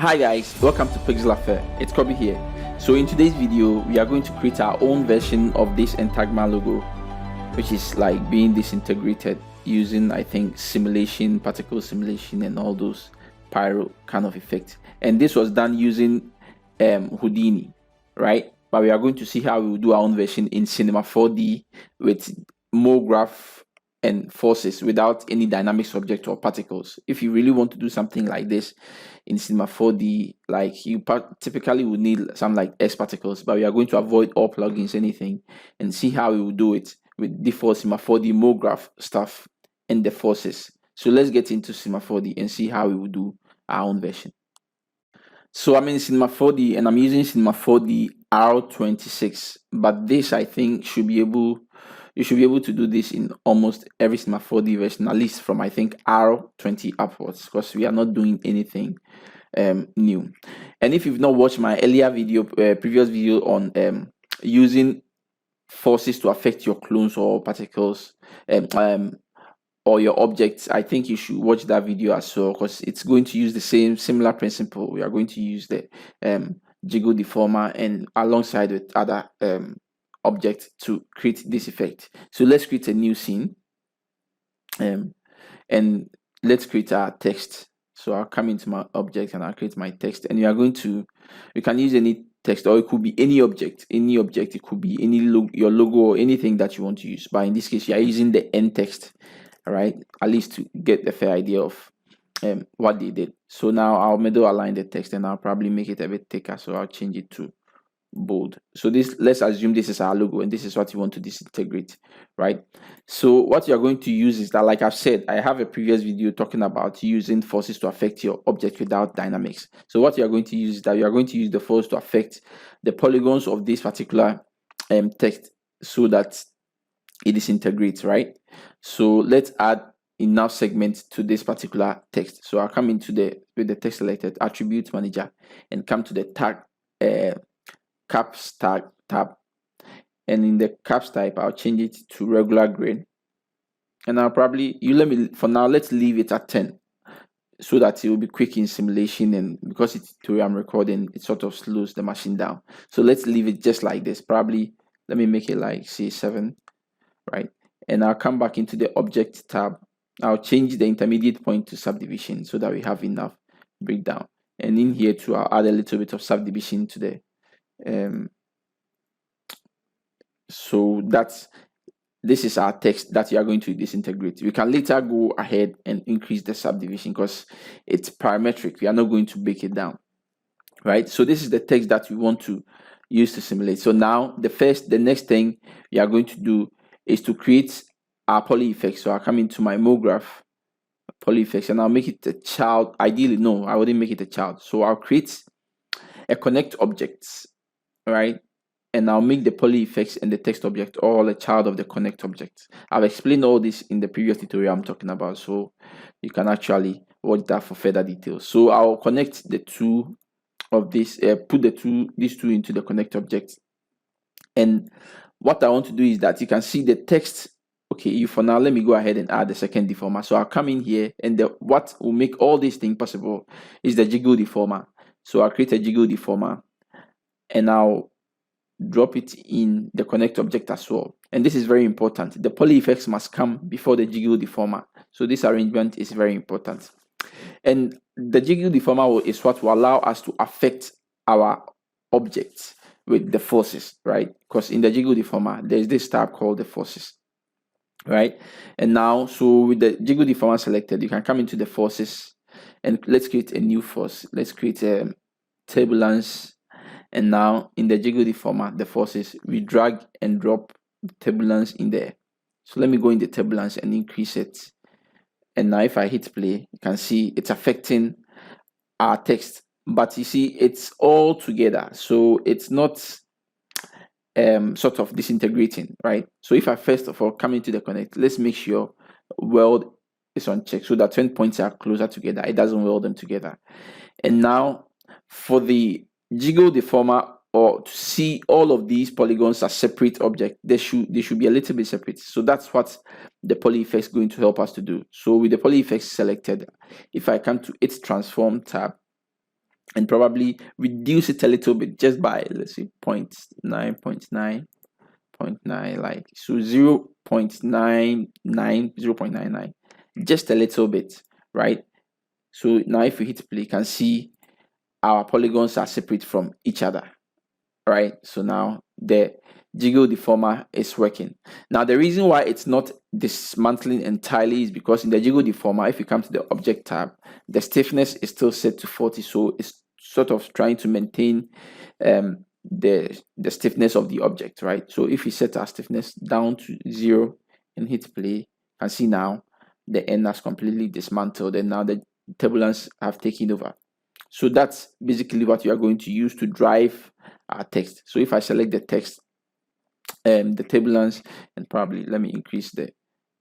Hi guys, welcome to Pixel Affair. It's Kobe here. So in today's video, we are going to create our own version of this Entagma logo, which is like being disintegrated using, I think, simulation, particle simulation, and all those pyro kind of effects. And this was done using Houdini, right? But we are going to see how we will do our own version in Cinema 4D with Mograph and forces without any dynamic subject or particles. If you really want to do something like this in Cinema 4D, like you typically would need some like S particles, but we are going to avoid all plugins, anything, and see how we will do it with default Cinema 4D Mograph stuff and the forces. So let's get into Cinema 4D and see how we will do our own version. So I'm in Cinema 4D and I'm using Cinema 4D R26, but this I think you should be able to do this in almost every Cinema 4D version, at least from I think R20 upwards, because we are not doing anything new. And if you've not watched my earlier video, previous video on using forces to affect your clones or particles or your objects, I think you should watch that video as well, because it's going to use the similar principle. We are going to use the jiggle deformer and alongside with other object to create this effect. So let's create a new scene and let's create our text. So I'll come into my object and I'll create my text, and you can use any text, or it could be any object. It could be your logo or anything that you want to use, but in this case you are using the end text, all right, at least to get the fair idea of what they did. So now I'll middle align the text and I'll probably make it a bit thicker, so I'll change it to bold. So let's assume this is our logo and this is what you want to disintegrate, right? So what you're going to use is that, like I've said, I have a previous video talking about using forces to affect your object without dynamics. So what you're going to use is that you're going to use the force to affect the polygons of this particular text so that it disintegrates, right? So let's add enough segments to this particular text. So I'll come into with the text selected, attribute manager, and come to the tag caps tab, and in the caps type I'll change it to regular grid, and I'll probably for now let's leave it at 10 so that it will be quick in simulation, and because it's tutorial I'm recording, it sort of slows the machine down. So let's leave it just like this. Probably let me make it like say 7, right? And I'll come back into the object tab. I'll change the intermediate point to subdivision so that we have enough breakdown, and in here too I'll add a little bit of subdivision to the so this is our text that you are going to disintegrate. We can later go ahead and increase the subdivision because it's parametric. We are not going to break it down, right? So this is the text that we want to use to simulate. So now the next thing we are going to do is to create our polyFx. So I'll come into my Mograph polyFx and I'll make it a child. Ideally, no, I wouldn't make it a child. So I'll create a connect objects, right? And I'll make the polyFx and the text object all a child of the connect object. I've explained all this in the previous tutorial I'm talking about, so you can actually watch that for further details. So I'll connect the two of this, put these two into the connect object. And what I want to do is that you can see the text. Okay, for now, let me go ahead and add the second deformer. So I'll come in here, and what will make all these things possible is the jiggle deformer. So I'll create a jiggle deformer and I'll drop it in the connect object as well. And this is very important. The polyFx must come before the jiggle deformer. So this arrangement is very important. And the jiggle deformer is what will allow us to affect our objects with the forces, right? Because in the jiggle deformer, there's this tab called the forces, right? And now, so with the jiggle deformer selected, you can come into the forces and let's create a new force. Let's create a turbulence. And now in the jiggle deformer, the forces, we drag and drop the turbulence in there. So let me go in the turbulence and increase it. And now if I hit play, you can see it's affecting our text. But you see, it's all together. So it's not sort of disintegrating, right? So if I first of all come into the connect, let's make sure weld is on check so that when points are closer together, it doesn't weld them together. And now for the jiggle deformer, or to see all of these polygons as separate objects, they should be a little bit separate. So that's what the polyFx is going to help us to do. So with the polyFx selected, if I come to its transform tab, and probably reduce it a little bit just by, let's say, 0.9, like so 0.99, just a little bit, right? So now if we hit play, you can see our polygons are separate from each other, right? So now the jiggle deformer is working. Now the reason why it's not dismantling entirely is because in the jiggle deformer, if you come to the object tab, the stiffness is still set to 40, so it's sort of trying to maintain the stiffness of the object, right? So if we set our stiffness down to 0 and hit play, you can see now the end has completely dismantled, and now the turbulence have taken over. So that's basically what you are going to use to drive our text. So if I select the text, the turbulence, and probably let me increase the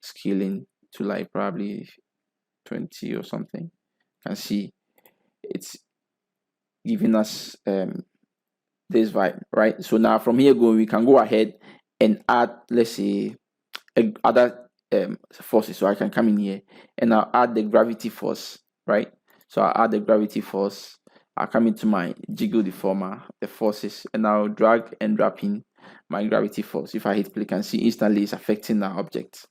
scaling to like probably 20 or something, you can see it's giving us this vibe, right? So now from here going, we can go ahead and add, let's say, other forces. So I can come in here and I'll add the gravity force, right? So I'll add the gravity force. I'll come into my jiggle deformer, the forces, and I'll drag and drop in my gravity force. If I hit play, you can see instantly it's affecting our objects.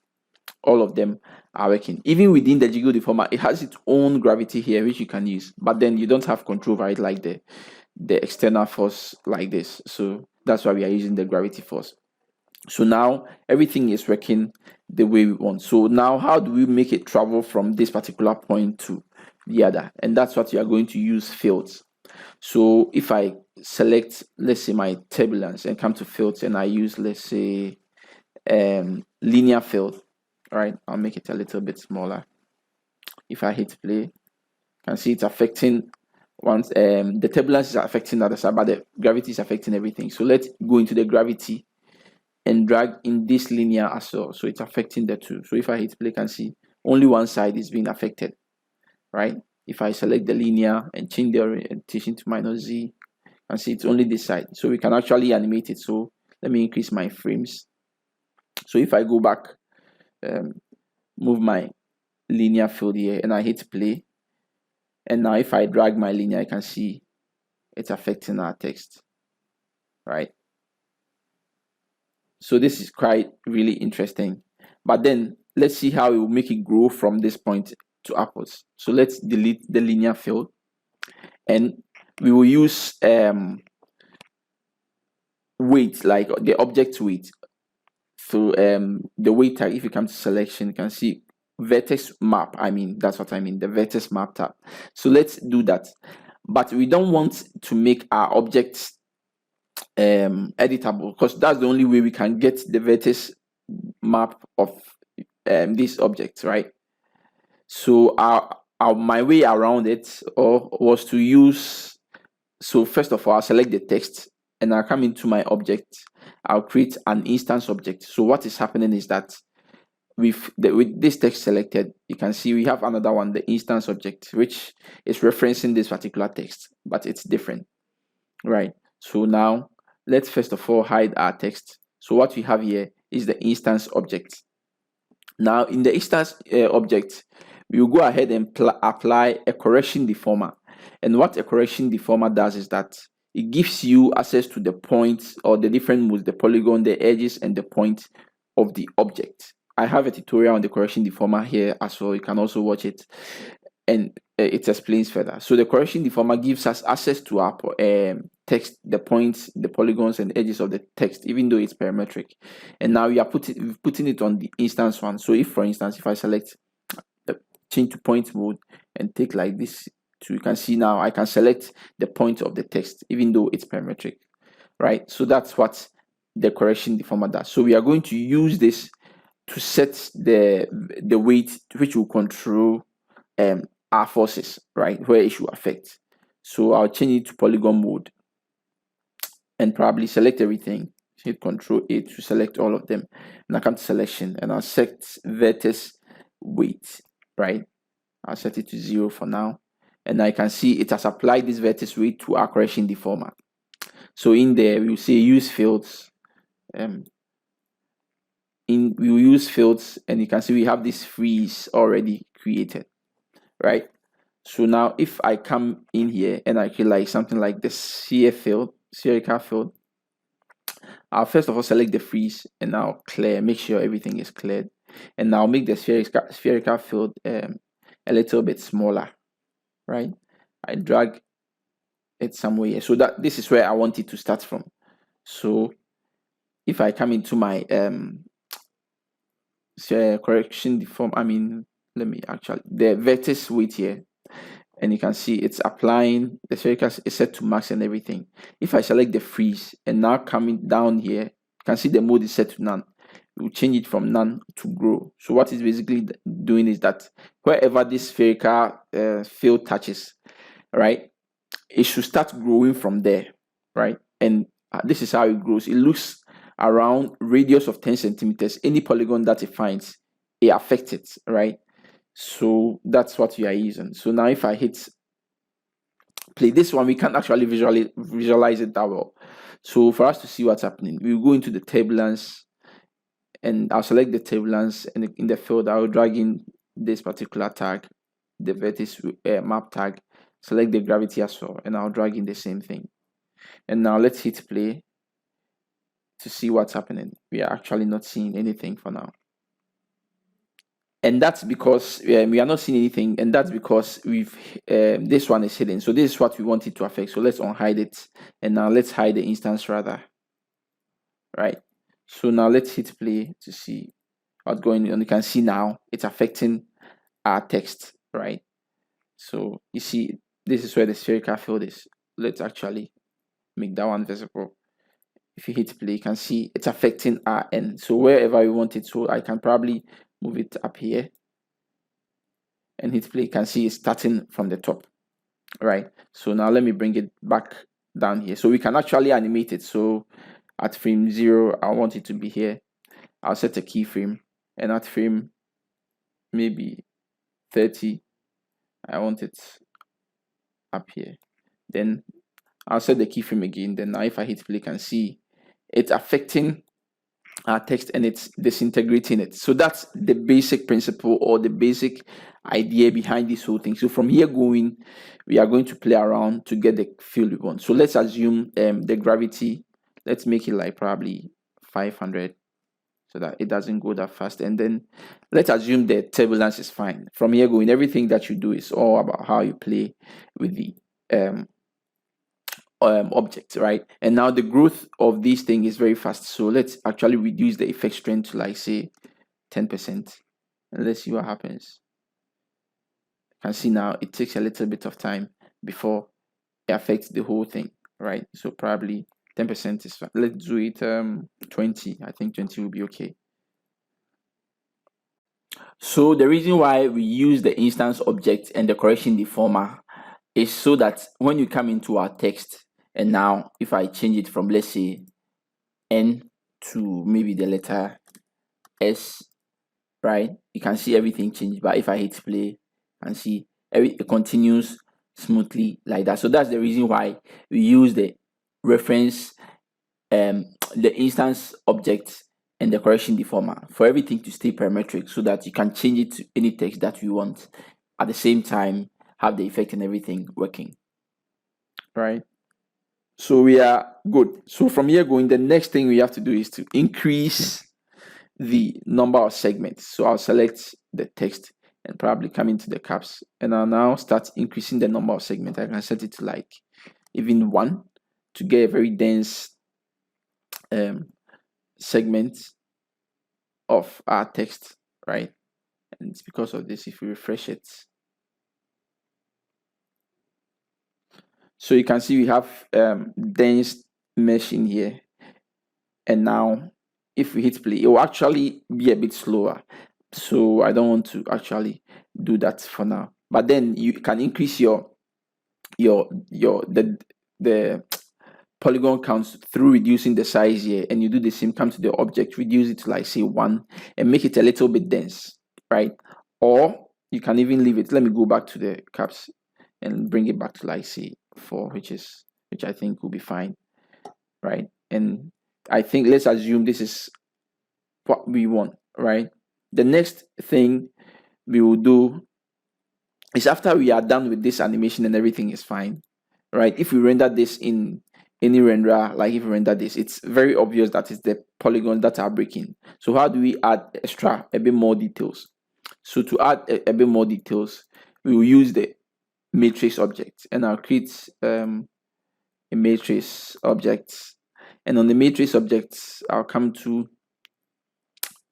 All of them are working. Even within the jiggle deformer, it has its own gravity here, which you can use, but then you don't have control over it like the external force like this. So that's why we are using the gravity force. So now everything is working the way we want. So now how do we make it travel from this particular point to the other? And that's what you are going to use fields. So if I select, let's say, my turbulence and come to fields, and I use, let's say, linear field, right? I'll make it a little bit smaller. If I hit play, you can see it's affecting once the turbulence is affecting the other side, but the gravity is affecting everything. So let's go into the gravity and drag in this linear as well, so it's affecting the two. So if I hit play, you can see only one side is being affected, right? If I select the linear and change the orientation to -z, you can see it's only this side. So we can actually animate it. So let me increase my frames. So if I go back, move my linear field here, and I hit play, and now if I drag my linear, you can see it's affecting our text, right? So this is quite really interesting. But then let's see how we will make it grow from this point to upwards. So let's delete the linear field, and we will use weight, like the object weight. So the weight tag, if you come to selection, you can see vertex map. That's what I mean, the vertex map tab. So let's do that. But we don't want to make our objects editable, because that's the only way we can get the vertex map of this object, right? So my way around it was to use, so first of all, I'll select the text and I'll come into my object. I'll create an instance object. So what is happening is that with this text selected, you can see we have another one, the instance object, which is referencing this particular text, but it's different, right? So now let's first of all hide our text. So what we have here is the instance object. Now in the instance object, we will go ahead and apply a correction deformer. And what a correction deformer does is that it gives you access to the points, or the different modes, the polygon, the edges, and the point of the object. I have a tutorial on the correction deformer here as well. You can also watch it, and it explains further. So the correction deformer gives us access to our text, the points, the polygons, and edges of the text, even though it's parametric. And now we are putting it on the instance one. So if, for instance, if I select change to point mode and take like this, so you can see now I can select the point of the text even though it's parametric, right? So that's what the correction deformer does. So we are going to use this to set the weight, which will control our forces, right, where it should affect. So I'll change it to polygon mode and probably select everything, hit Control A to select all of them, and I come to selection and I'll set vertex weight, right? I'll set it to 0 for now, and I can see it has applied this vertex weight to our correction deformer. So in there we will say use fields, we will use fields, and you can see we have this freeze already created, right? So now if I come in here and I create like something like the spherical field, I'll first of all select the freeze and I'll clear, make sure everything is cleared, and I'll make the spherical field a little bit smaller, right? I drag it somewhere here, so that this is where I want it to start from. So if I come into my correction deform, let me actually, the vertex weight here, and you can see it's applying, the spherical is set to max and everything. If I select the freeze and now coming down here, you can see the mode is set to none. We will change it from none to grow. So what it's basically doing is that wherever this spherical field touches, right, it should start growing from there, right? And this is how it grows. It looks around radius of 10 centimeters. Any polygon that it finds, it affects it, right? So that's what we are using. So now if I hit play, this one we can't actually visualize it that well. So for us to see what's happening, we'll go into the turbulence and I'll select the turbulence, and in the field I'll drag in this particular tag, the vertex map tag, select the gravity as well, and I'll drag in the same thing. And now let's hit play to see what's happening. We are actually not seeing anything for now. And that's because we are not seeing anything, and that's because we've this one is hidden. So this is what we want it to affect. So let's unhide it, and now let's hide the instance rather. Right. So now let's hit play to see what's going on. You can see now it's affecting our text, right? So you see this is where the spherical field is. Let's actually make that one visible. If you hit play, you can see it's affecting our end. So wherever we want it, so I can probably move it up here and hit play. You can see it's starting from the top, right? So now let me bring it back down here, so we can actually animate it. So at frame 0, I want it to be here. I'll set a keyframe, and at frame maybe 30, I want it up here. Then I'll set the keyframe again. Then now if I hit play, you can see it's affecting our text and it's disintegrating it. So that's the basic principle or the basic idea behind this whole thing. So from here going, we are going to play around to get the field we want. So let's assume the gravity, let's make it like probably 500 so that it doesn't go that fast. And then let's assume the turbulence is fine. From here going, everything that you do is all about how you play with the object, right? And now the growth of this thing is very fast, so let's actually reduce the effect strength to like say 10%, and let's see what happens. You can see now it takes a little bit of time before it affects the whole thing, right? So probably 10% is fine. Let's do it 20. I think 20 will be okay. So the reason why we use the instance object and the correction deformer is so that when you come into our text, and now if I change it from, let's say, N to maybe the letter S, right, you can see everything change. But if I hit play, you can see it continues smoothly like that. So that's the reason why we use the reference, the instance object and the correction deformer, for everything to stay parametric, so that you can change it to any text that you want at the same time, have the effect and everything working, right? So we are good. So from here going, the next thing we have to do is to increase the number of segments. So I'll select the text and probably come into the caps, and I'll now start increasing the number of segments. I can set it to like even 1 to get a very dense segment of our text, right? And it's because of this, if we refresh it, so you can see we have dense mesh in here. And now if we hit play, it will actually be a bit slower, so I don't want to actually do that for now. But then you can increase the polygon counts through reducing the size here, and you do the same, come to the object, reduce it to like say 1 and make it a little bit dense, right? Or you can even leave it. Let me go back to the caps and bring it back to like say 4, which I think will be fine, right? And I think let's assume this is what we want, right? The next thing we will do is after we are done with this animation and everything is fine, right? If we render this in any renderer, like if we render this, it's very obvious that it's the polygons that are breaking. So how do we add a bit more details? So to add a bit more details, we will use the matrix object, and I'll create a matrix object. And on the matrix objects, I'll come to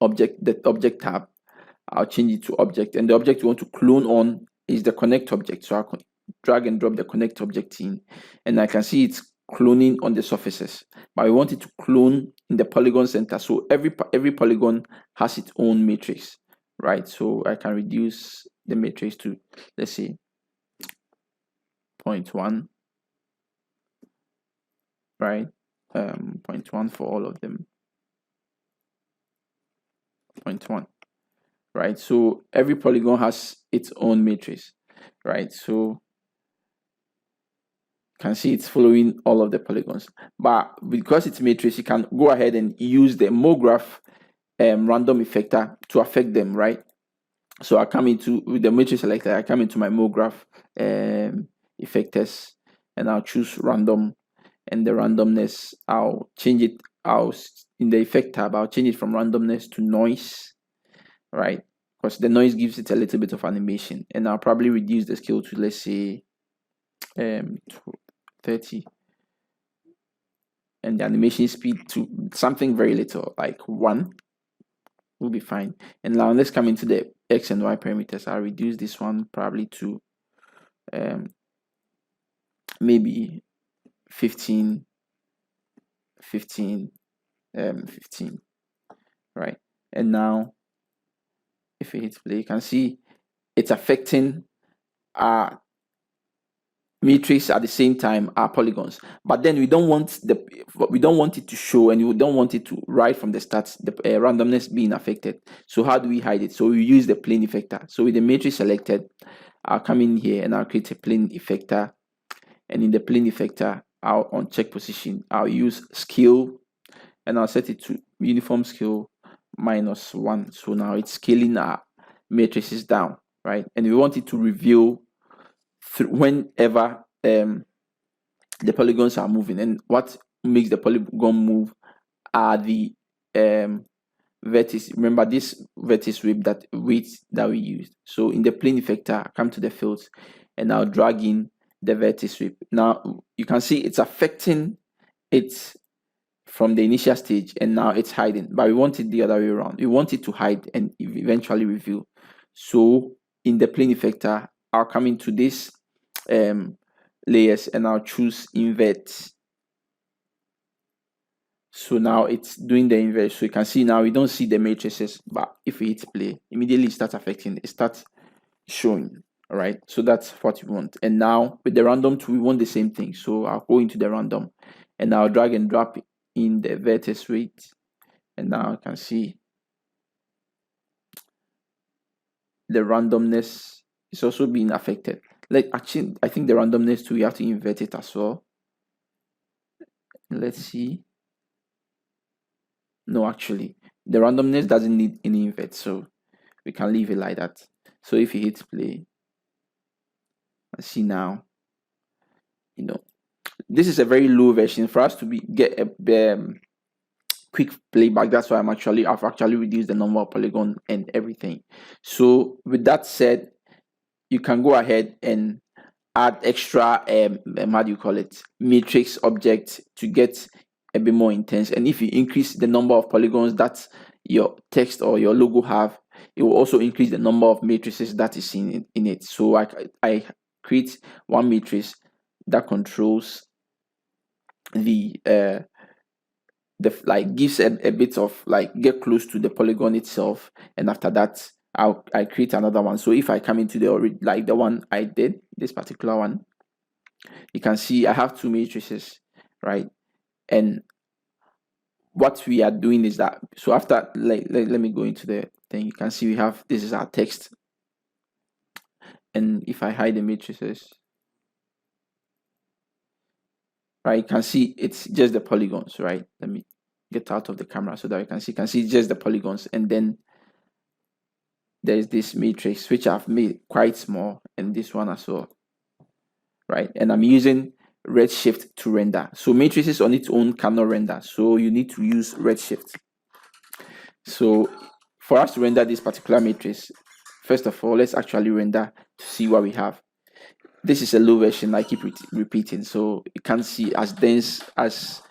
the object tab. I'll change it to object, and the object we want to clone on is the connect object. So I'll drag and drop the connect object in, and I can see it's cloning on the surfaces, but I want it to clone in the polygon center. So every polygon has its own matrix, right? So I can reduce the matrix to, let's say, 0.1, right? 0.1 for all of them, 0.1. Right, so every polygon has its own matrix, right? So you can see it's following all of the polygons, but because it's matrix, you can go ahead and use the Mograph random effector to affect them, right? So I come into, with the matrix selector, I come into my Mograph effectors, and I'll choose random, and the randomness, I'll change it. In the effect tab, I'll change it from randomness to noise, right? Because the noise gives it a little bit of animation, and I'll probably reduce the scale to, let's say, 30, and the animation speed to something very little, like 1 will be fine. And now let's come into the X and Y parameters. I'll reduce this one probably to maybe 15, 15, 15, right? And now if we hit play, you can see it's affecting our matrix at the same time our polygons. But then we don't want it to show, and we don't want it to, right from the start, the randomness being affected. So how do we hide it? So we use the plane effector. So with the matrix selected, I'll come in here and I'll create a plane effector, and in the plane effector, I'll on check position, I'll use scale, and I'll set it to uniform scale -1. So now it's scaling our matrices down, right? And we want it to reveal whenever the polygons are moving. And what makes the polygon move are the vertex. Remember this vertex weight that we used. So in the plane effector, I come to the fields, and I'll drag in the vertex sweep. Now you can see it's affecting it from the initial stage, and now it's hiding, but we want it the other way around. We want it to hide and eventually reveal. So in the plane effector, I'll come into this layers, and I'll choose invert. So now it's doing the inverse. So you can see now we don't see the matrices, but if we hit play, immediately it starts affecting, it starts showing. All right, so that's what we want. And now with the random tool, we want the same thing. So I'll go into the random, and I'll drag and drop in the vertex weight, and now I can see the randomness is also being affected. Like, actually, I think the randomness too, we have to invert it as well. Let's see. No, actually, the randomness doesn't need any invert, so we can leave it like that. So if you hit play, see now, this is a very low version for us to get a quick playback. That's why I've actually reduced the number of polygon and everything. So with that said, you can go ahead and add extra how do you call it, matrix object to get a bit more intense. And if you increase the number of polygons that your text or your logo have, it will also increase the number of matrices that is in it. So I create one matrix that controls the like gives a bit of like get close to the polygon itself, and after that I create another one. So if I come into the one I did, this particular one, you can see I have two matrices, right? And what we are doing is that, so after let me go into the thing, you can see we have, this is our text, and if I hide the matrices, right, you can see it's just the polygons, right? Let me get out of the camera so that you can see just the polygons, and then there's this matrix which I've made quite small, and this one as well, right? And I'm using redshift to render. So matrices on its own cannot render, so you need to use redshift. So for us to render this particular matrix, first of all, let's actually render to see what we have. This is a low version, I keep repeating, so you can't see as dense as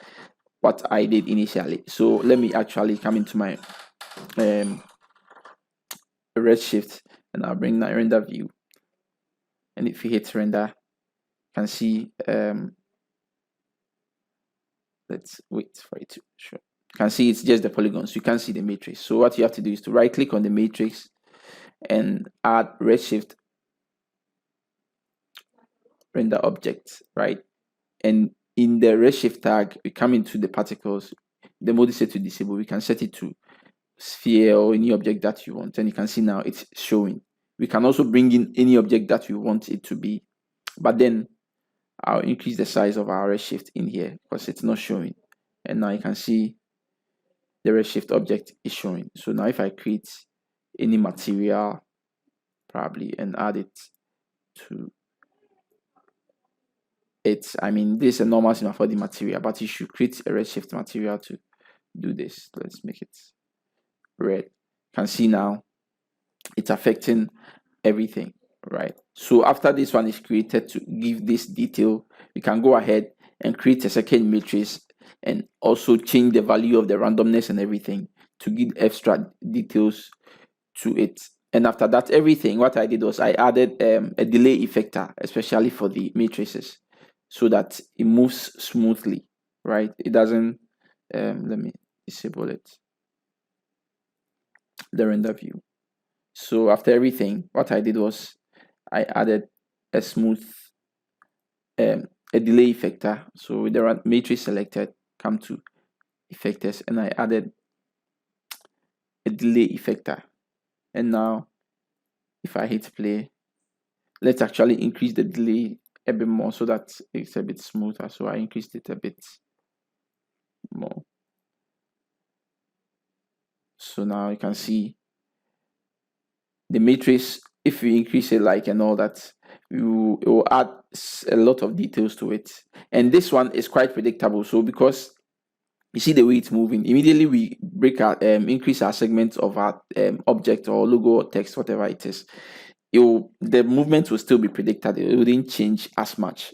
what I did initially. So let me actually come into my redshift, and I'll bring my render view. And if you hit render, you can see let's wait for it to show. You can see it's just the polygons. You can't see the matrix. So what you have to do is to right click on the matrix and add redshift render object, right? And in the redshift tag, we come into the particles. The mode is set to disable. We can set it to sphere or any object that you want, and you can see now it's showing. We can also bring in any object that we want it to be, but then I'll increase the size of our redshift in here because it's not showing. And now you can see the redshift object is showing. So now if I create any material probably and add it to it, I mean, this is a normal schema for the material, but you should create a redshift material to do this. Let's make it red. You can see now it's affecting everything, right? So after this one is created to give this detail, we can go ahead and create a second matrix and also change the value of the randomness and everything to give extra details to it. And after that, everything, what I did was I added a delay effector, especially for the matrices, so that it moves smoothly, right? It doesn't, let me disable it, the render view. So after everything, what I did was I added a smooth, a delay effector. So with the matrix selected, come to effectors, and I added a delay effector. And now if I hit play, let's actually increase the delay a bit more so that it's a bit smoother. So I increased it a bit more. So now you can see the matrix. If you increase it like and all that, it will add a lot of details to it. And this one is quite predictable. So because you see the way it's moving, immediately we break our increase our segments of our object or logo or text, whatever it is, the movement will still be predicted. It wouldn't change as much,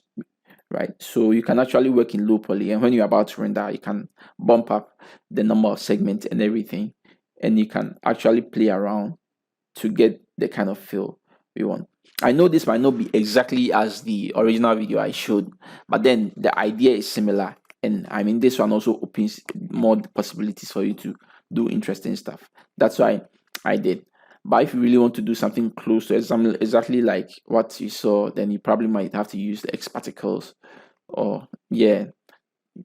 right? So you can actually work in low poly, and when you're about to render, you can bump up the number of segments and everything, and you can actually play around to get the kind of feel we want. I know this might not be exactly as the original video I showed, but then the idea is similar. And I mean, this one also opens more possibilities for you to do interesting stuff. That's why I did. But if you really want to do something close to exactly like what you saw, then you probably might have to use the X particles, or yeah,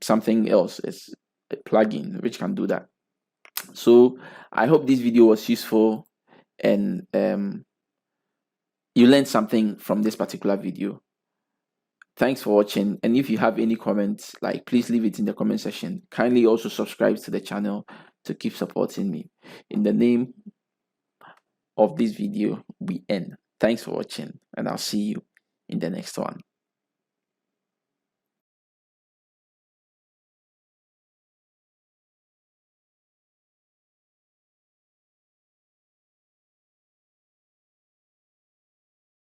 something else. It's a plugin which can do that. So I hope this video was useful, and you learned something from this particular video. Thanks for watching, and if you have any comments, please leave it in the comment section. Kindly also subscribe to the channel to keep supporting me. In the name of this video, we end. Thanks for watching, and I'll see you in the next one.